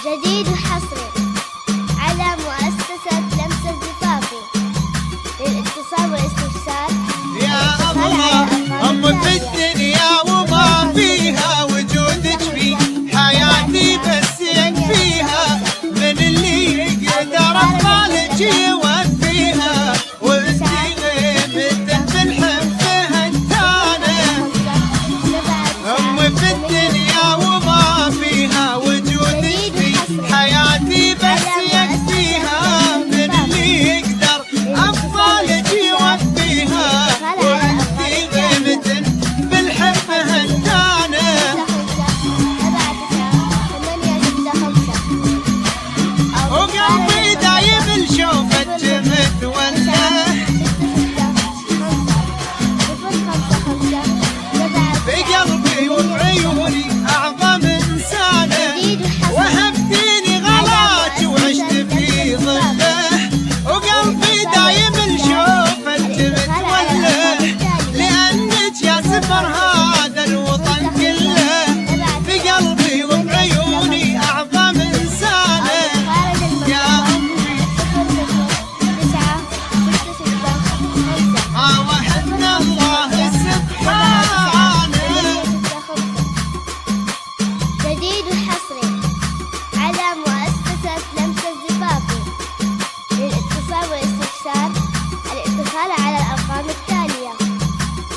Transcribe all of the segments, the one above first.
جديد وحصري على مؤسسة لمسة زفافي للاتصال والاستفسار. يا الله أم في الدنيا وما فيها، وجودك في حياتي بس يكفيها، من اللي يقدر أفضلك يوفيها، وانتي غيمة في الحب هنتانة. أم في الدنيا وما فيها، وجودك في حياتي بس يكفيها، من اللي يقدر أفضلك يوفيها، وانتي غيمة بالحب هنتانة. وقلبي دايم لشوفك متوله، بقلبي وبعيوني أعظم إنسانة، وهبتيني غلاك وعشت في ظله، وقلبي دايم لشوفك متوله، لأنك يا سفر هذا الوطن كله، بقلبي وبعيوني أعظم إنسانة. يا أمي وحدنا الله سبحانه. جديد وحصري على مؤسسة لمسة زفافي للاتصال والاستفسار. الاتصال على الأرقام التالية: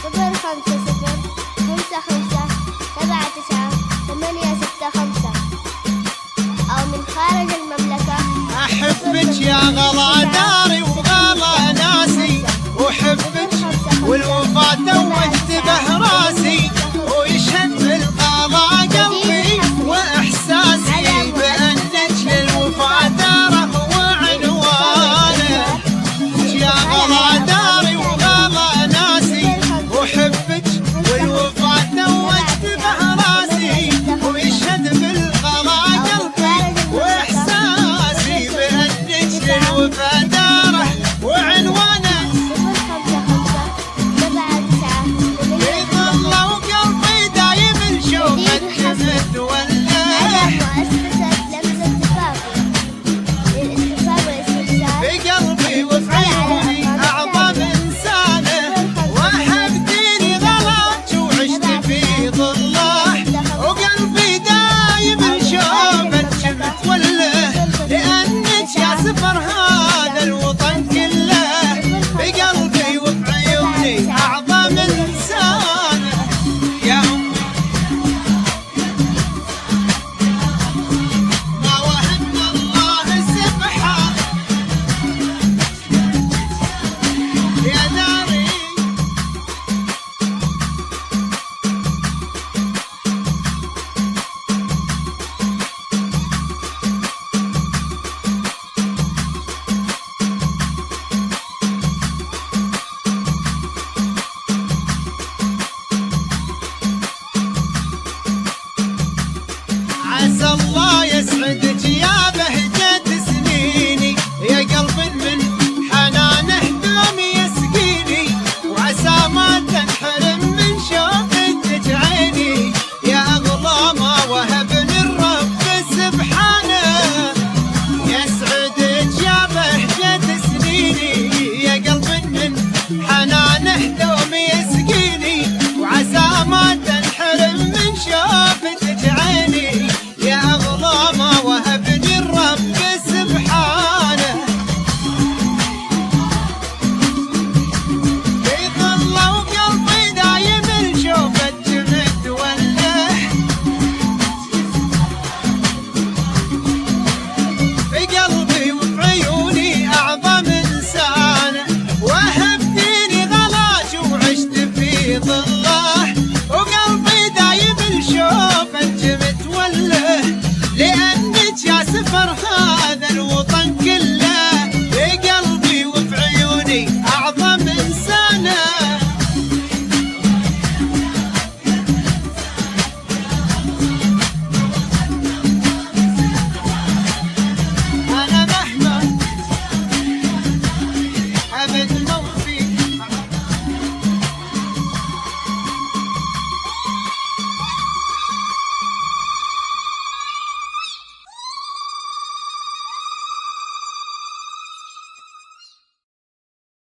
05055799865 أو من خارج المملكة. أحبك يا غلا داري وغلا ناسي، وحبك والوفا توجه راسي، ويشهد بالغلا قلبي وإحساسي، بأنك للوفا داره وعنوانه. يا غلا داري وغلا ناسي، وحبك والوفا توجه راسي، ويشهد بالغلا قلبي وإحساسي، بأنك للوفا داره وعنوانه. يظل وقلبي دايم لشوفك متوله، مؤسسة لمسة زفافي للاتصال والاستفسار.